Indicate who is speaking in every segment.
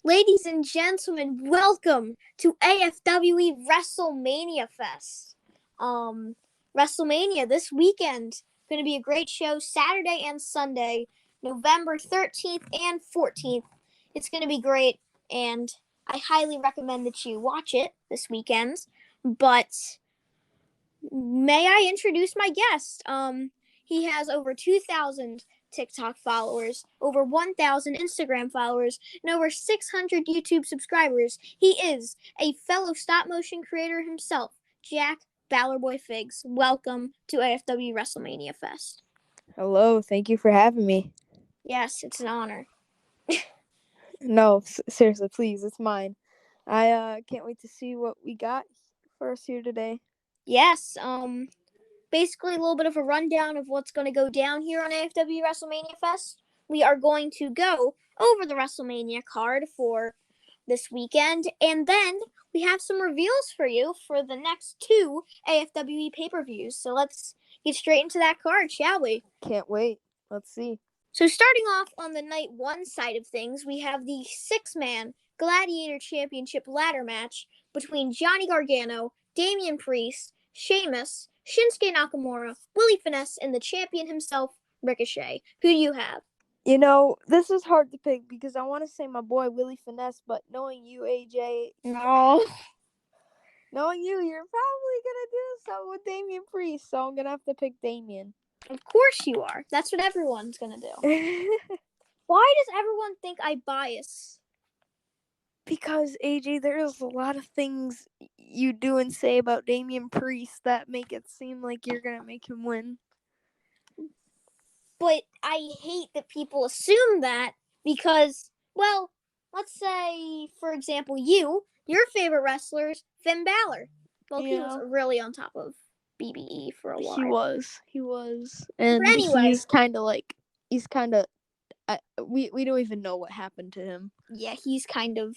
Speaker 1: Ladies and gentlemen, welcome to AFWE WrestleMania Fest. WrestleMania this weekend. Going to be a great show Saturday and Sunday, November 13th and 14th. It's going to be great, and I highly recommend that you watch it this weekend. But may I introduce my guest? He has over 2,000 TikTok followers, over 1,000 Instagram followers, and over 600 YouTube subscribers. He is a fellow stop-motion creator himself, Jack BalorBoyFigs. Welcome to AFW WrestleMania Fest.
Speaker 2: Hello, thank you for having me.
Speaker 1: Yes, it's an honor.
Speaker 2: No, seriously, please, it's mine. I can't wait to see what we got for us here today.
Speaker 1: Yes, basically a little bit of a rundown of what's going to go down here on AFW WrestleMania Fest. We are going to go over the WrestleMania card for this weekend, and then we have some reveals for you for the next two AFWE pay-per-views. So let's get straight into that card, shall we?
Speaker 2: Can't wait. Let's see.
Speaker 1: So starting off on the night one side of things, we have the six-man Gladiator Championship ladder match between Johnny Gargano, Damian Priest, Sheamus, Shinsuke Nakamura, Willie Finesse, and the champion himself, Ricochet. Who do you have?
Speaker 2: You know, this is hard to pick because I want to say my boy Willie Finesse, but knowing you, AJ, knowing you, you're probably going to do something with Damian Priest, so I'm going to have to pick Damian.
Speaker 1: Of course you are. That's what everyone's going to do. Why does everyone think I bias?
Speaker 2: Because, AJ, there's a lot of things you do and say about Damian Priest that make it seem like you're going to make him win.
Speaker 1: But I hate that people assume that because, well, let's say, for example, your favorite wrestler is Finn Balor. Well, he was really on top of BBE for a while.
Speaker 2: He was. And
Speaker 1: but anyway,
Speaker 2: he's kind of, we don't even know what happened to him.
Speaker 1: Yeah, he's kind of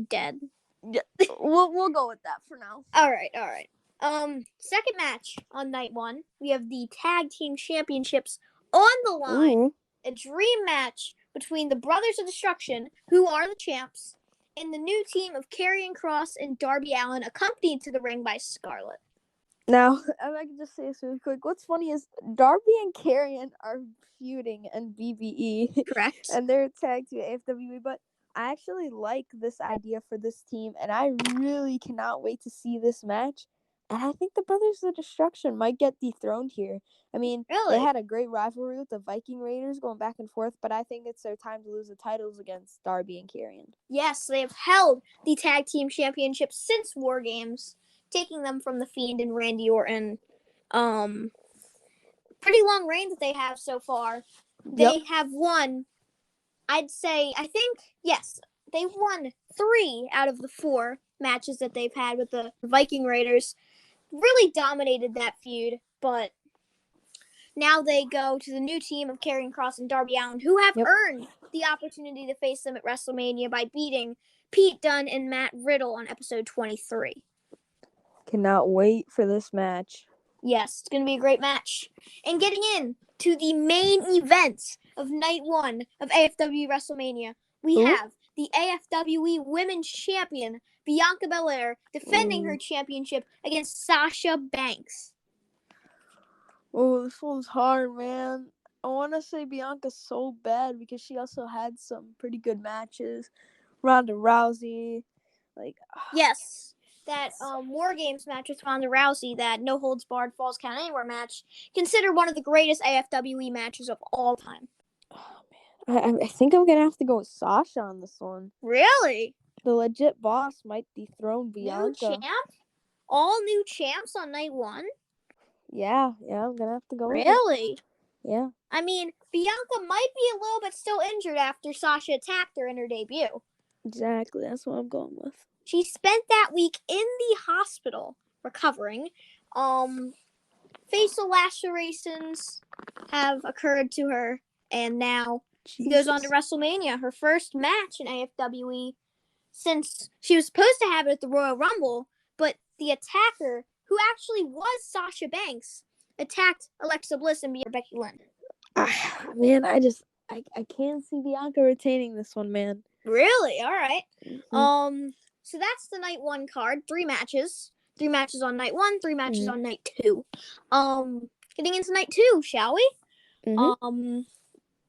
Speaker 1: dead.
Speaker 2: Yeah, we'll go with that for now.
Speaker 1: All right. Second match on night one, we have the tag team championships on the line.
Speaker 2: Ooh.
Speaker 1: A dream match between the Brothers of Destruction, who are the champs, and the new team of Karrion Kross and Darby Allin, accompanied to the ring by Scarlett.
Speaker 2: Now, if I can just say this really quick, what's funny is Darby and Karrion are feuding in BBE.
Speaker 1: Correct.
Speaker 2: And they're tagged to AFWE, but I actually like this idea for this team, and I really cannot wait to see this match. And I think the Brothers of Destruction might get dethroned here. I mean,
Speaker 1: Really?
Speaker 2: They had a great rivalry with the Viking Raiders going back and forth, but I think it's their time to lose the titles against Darby and Karrion.
Speaker 1: Yes, they have held the tag team championships since War Games, taking them from The Fiend and Randy Orton. Pretty long reign that they have so far. They have won, they've won 3 out of the 4 matches that they've had with the Viking Raiders. Really dominated that feud, but now they go to the new team of Karrion Kross and Darby Allin, who have earned the opportunity to face them at WrestleMania by beating Pete Dunne and Matt Riddle on episode 23.
Speaker 2: Cannot wait for this match.
Speaker 1: Yes, it's going to be a great match. And getting in to the main event of night one of AFW WrestleMania, we have the AFWE Women's Champion, Bianca Belair, defending her championship against Sasha Banks.
Speaker 2: Oh, this one's hard, man. I want to say Bianca so bad because she also had some pretty good matches. Ronda Rousey,
Speaker 1: Yes, that War Games match with Ronda Rousey, that No Holds Barred Falls Count Anywhere match, considered one of the greatest AFWE matches of all time.
Speaker 2: Oh, man. I think I'm going to have to go with Sasha on this one.
Speaker 1: Really?
Speaker 2: The legit boss might dethrone Bianca.
Speaker 1: New champ? All new champs on night one?
Speaker 2: Yeah, I'm going to have to go with it.
Speaker 1: Really?
Speaker 2: Yeah.
Speaker 1: I mean, Bianca might be a little bit still injured after Sasha attacked her in her debut.
Speaker 2: Exactly, that's what I'm going with.
Speaker 1: She spent that week in the hospital recovering. Facial lacerations have occurred to her, and now she goes on to WrestleMania, her first match in AFWE since she was supposed to have it at the Royal Rumble, but the attacker, who actually was Sasha Banks, attacked Alexa Bliss and Becky Lynch.
Speaker 2: Man, I can't see Bianca retaining this one, man.
Speaker 1: Really? All right.
Speaker 2: Mhm.
Speaker 1: So that's the night 1 card. 3 matches. 3 matches on night 1, 3 matches
Speaker 2: Mhm.
Speaker 1: on night 2. Getting into night 2, shall we?
Speaker 2: Mhm.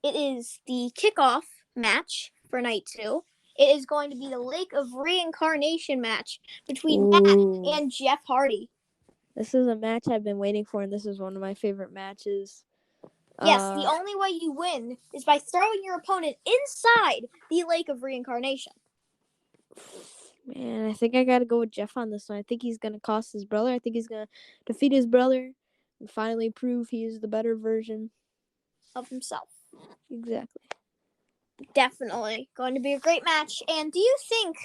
Speaker 1: It is the kickoff match for night 2. It is going to be the Lake of Reincarnation match between Matt
Speaker 2: Ooh.
Speaker 1: and Jeff Hardy.
Speaker 2: This is a match I've been waiting for, and this is one of my favorite matches.
Speaker 1: Yes, the only way you win is by throwing your opponent inside the Lake of Reincarnation.
Speaker 2: Man, I think I gotta go with Jeff on this one. I think he's gonna cost his brother. I think he's gonna defeat his brother and finally prove he is the better version
Speaker 1: Of himself.
Speaker 2: Exactly.
Speaker 1: Definitely going to be a great match. And do you think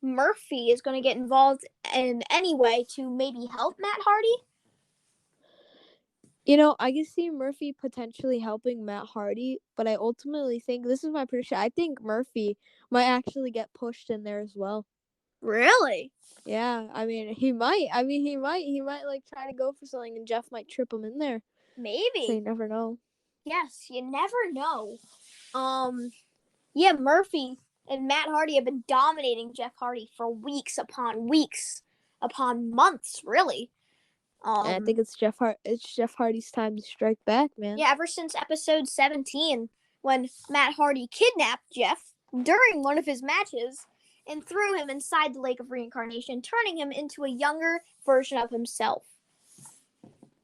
Speaker 1: Murphy is going to get involved in any way to maybe help Matt Hardy?
Speaker 2: You know, I can see Murphy potentially helping Matt Hardy, but I ultimately think, this is my prediction, I think Murphy might actually get pushed in there as well.
Speaker 1: Really?
Speaker 2: Yeah, I mean, he might. He might like try to go for something, and Jeff might trip him in there.
Speaker 1: Maybe.
Speaker 2: So you never know.
Speaker 1: Yes, you never know. Yeah, Murphy and Matt Hardy have been dominating Jeff Hardy for weeks upon months, really.
Speaker 2: And I think it's Jeff Hardy's time to strike back, man.
Speaker 1: Yeah, ever since episode 17, when Matt Hardy kidnapped Jeff during one of his matches and threw him inside the Lake of Reincarnation, turning him into a younger version of himself.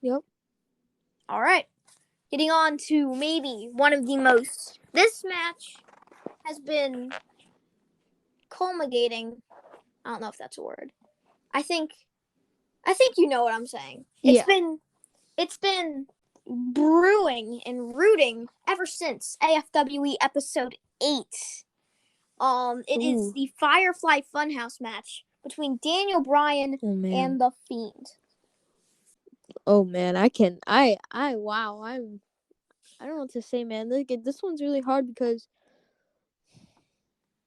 Speaker 2: Yep.
Speaker 1: All right. Getting on to maybe one of the most. This match has been culminating. I don't know if that's a word. I think you know what I'm saying.
Speaker 2: Yeah.
Speaker 1: It's been brewing and rooting ever since AFWE episode 8. It is the Firefly Funhouse match between Daniel Bryan and The Fiend.
Speaker 2: Oh man, wow, I don't know what to say, man. This one's really hard because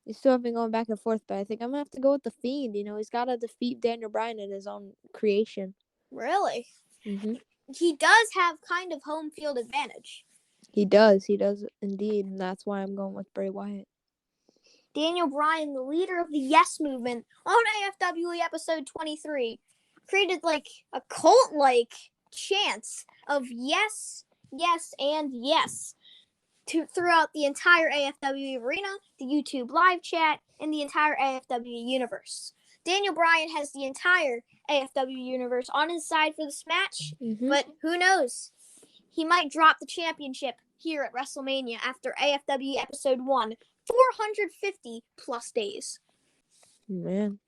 Speaker 2: you still have been going back and forth, but I think I'm gonna have to go with The Fiend. You know, he's gotta defeat Daniel Bryan in his own creation.
Speaker 1: Really?
Speaker 2: Mhm.
Speaker 1: He does have kind of home field advantage.
Speaker 2: He does indeed, and that's why I'm going with Bray Wyatt.
Speaker 1: Daniel Bryan, the leader of the Yes Movement on AFWE episode 23, created like a cult-like chants of yes, yes, and yes throughout the entire AFWE arena, the YouTube live chat, and the entire AFWE universe. Daniel Bryan has the entire AFWE universe on his side for this match, but who knows? He might drop the championship here at WrestleMania after AFWE episode 1, 450 plus days.
Speaker 2: Man.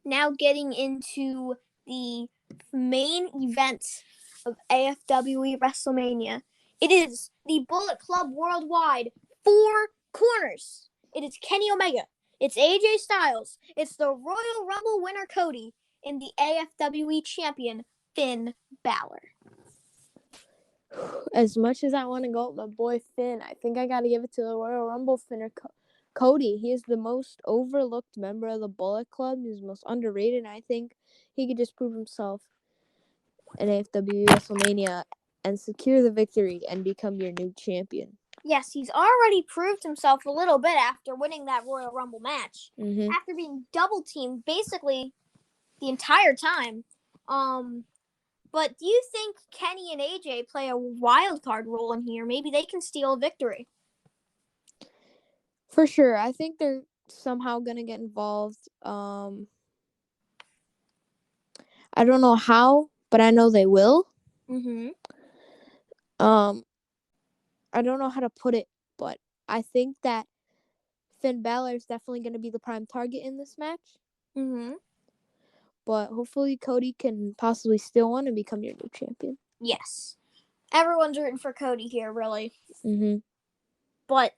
Speaker 1: Now getting into the main event of AFWE WrestleMania. It is the Bullet Club Worldwide 4 corners. It is Kenny Omega. It's AJ Styles. It's the Royal Rumble winner Cody. And the AFWE champion Finn Balor.
Speaker 2: As much as I want to go with my boy Finn, I think I got to give it to the Royal Rumble winner Cody. He is the most overlooked member of the Bullet Club. He's the most underrated, and I think he could just prove himself in AFW WrestleMania and secure the victory and become your new champion.
Speaker 1: Yes, he's already proved himself a little bit after winning that Royal Rumble match. After being double teamed basically the entire time. But do you think Kenny and AJ play a wild card role in here? Maybe they can steal a victory.
Speaker 2: For sure. I think they're somehow going to get involved. I don't know how, but I know they will. I don't know how to put it, but I think that Finn Balor is definitely going to be the prime target in this match. But hopefully Cody can possibly steal one and become your new champion.
Speaker 1: Yes. Everyone's rooting for Cody here, really. But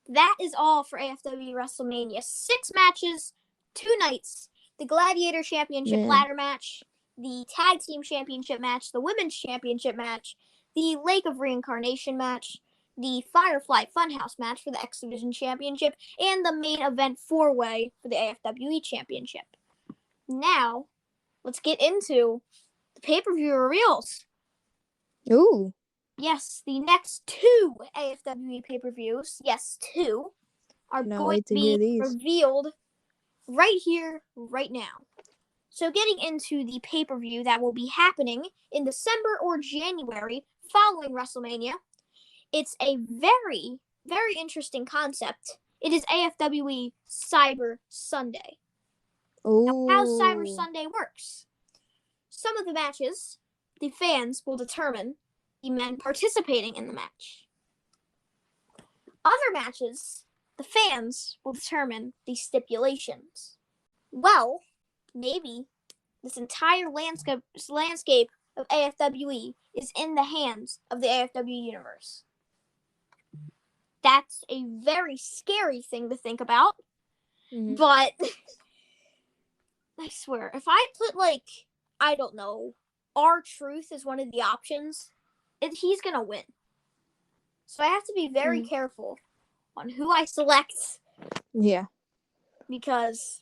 Speaker 1: that is all for AFW WrestleMania. 6 matches, 2 nights. The Gladiator Championship ladder match, the Tag Team Championship match, the Women's Championship match, the Lake of Reincarnation match, the Firefly Funhouse match for the X Division Championship, and the main event 4-way for the AFWE Championship. Now, let's get into the pay-per-view reveals. Yes, the next 2 AFWE pay-per-views. Yes, 2 are
Speaker 2: Cannot
Speaker 1: going
Speaker 2: wait
Speaker 1: to
Speaker 2: to hear
Speaker 1: be
Speaker 2: these.
Speaker 1: revealed right here, right now. So getting into the pay-per-view that will be happening in December or January following WrestleMania, it's a very, very interesting concept. It is AFWE Cyber Sunday. Now, how Cyber
Speaker 2: Oh.
Speaker 1: Sunday works. Some of the matches, the fans will determine the men participating in the match. Other matches, the fans will determine the stipulations. Well, maybe this entire landscape of AFWE is in the hands of the AFW universe. That's a very scary thing to think about, but I swear, if I put, I don't know, R-Truth as one of the options, he's gonna win. So I have to be very careful on who I select.
Speaker 2: Yeah.
Speaker 1: Because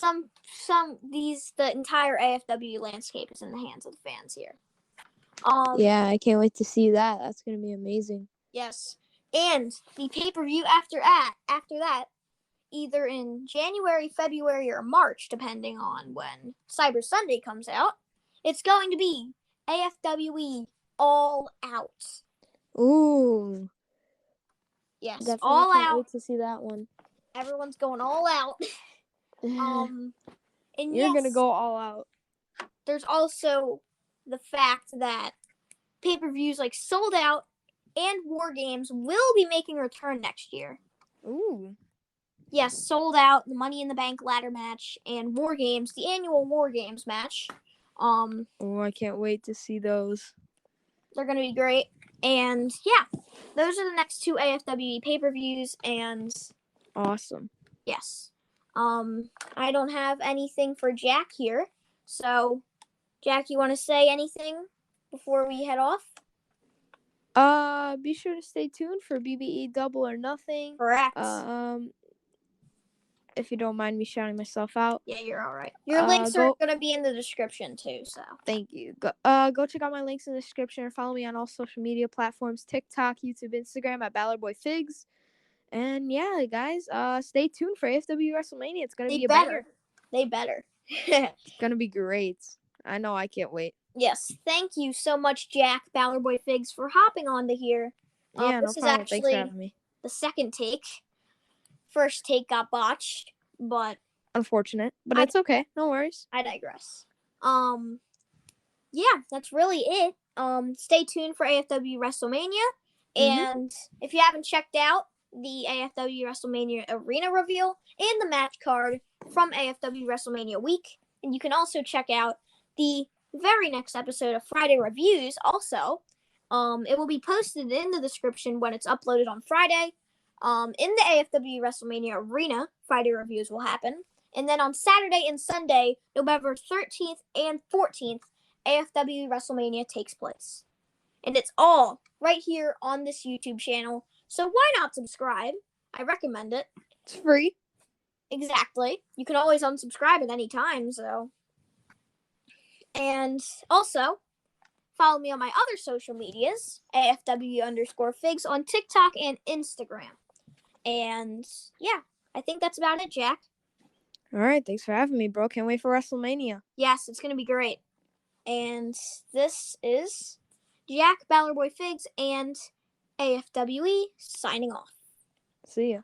Speaker 1: the entire AFW landscape is in the hands of the fans here.
Speaker 2: Yeah, I can't wait to see that. That's gonna be amazing.
Speaker 1: Yes. And the pay-per-view after that, either in January, February, or March, depending on when Cyber Sunday comes out, it's going to be AFWE All Out.
Speaker 2: Ooh.
Speaker 1: Yes,
Speaker 2: Definitely
Speaker 1: all
Speaker 2: can't
Speaker 1: out.
Speaker 2: wait to see that one.
Speaker 1: Everyone's going all out. And
Speaker 2: You're gonna go all out.
Speaker 1: There's also the fact that pay-per-views like Sold Out and War Games will be making a return next year.
Speaker 2: Ooh.
Speaker 1: Yes, Sold Out, the Money in the Bank ladder match, and War Games, the annual War Games match.
Speaker 2: Oh, I can't wait to see those.
Speaker 1: They're going to be great. And yeah, those are the next two AFWE pay-per-views, and
Speaker 2: awesome.
Speaker 1: Yes. I don't have anything for Jack here. So, Jack, you want to say anything before we head off?
Speaker 2: Be sure to stay tuned for BBE Double or Nothing.
Speaker 1: Correct.
Speaker 2: If you don't mind me shouting myself out.
Speaker 1: Yeah, you're all right. Your links are going to be in the description too, so.
Speaker 2: Thank you. Go check out my links in the description and follow me on all social media platforms, TikTok, YouTube, Instagram at BalorBoyFigs. And yeah, guys, stay tuned for AFW WrestleMania. It's going to be a banger.
Speaker 1: They better.
Speaker 2: It's going to be great. I know, I can't wait.
Speaker 1: Yes, thank you so much, Jack, BalorBoyFigs, for hopping on to here.
Speaker 2: Yeah, no problem. Thanks for having me.
Speaker 1: The second take. First take got botched, but
Speaker 2: unfortunate, but it's okay. No worries.
Speaker 1: I digress. Yeah, that's really it. Stay tuned for AFW WrestleMania, and if you haven't checked out the AFW WrestleMania Arena reveal and the match card from AFW WrestleMania week, and you can also check out the very next episode of Friday Reviews. Also, it will be posted in the description when it's uploaded on Friday. In the AFW WrestleMania Arena, Friday Reviews will happen. And then on Saturday and Sunday, November 13th and 14th, AFW WrestleMania takes place. And it's all right here on this YouTube channel. So why not subscribe? I recommend it.
Speaker 2: It's free.
Speaker 1: Exactly. You can always unsubscribe at any time, so. And also, follow me on my other social medias, AFW_Figs on TikTok and Instagram. And yeah, I think that's about it, Jack.
Speaker 2: All right, thanks for having me, bro. Can't wait for WrestleMania.
Speaker 1: Yes, it's going to be great. And this is Jack, BalorBoyFigs, and AFWE signing off.
Speaker 2: See ya.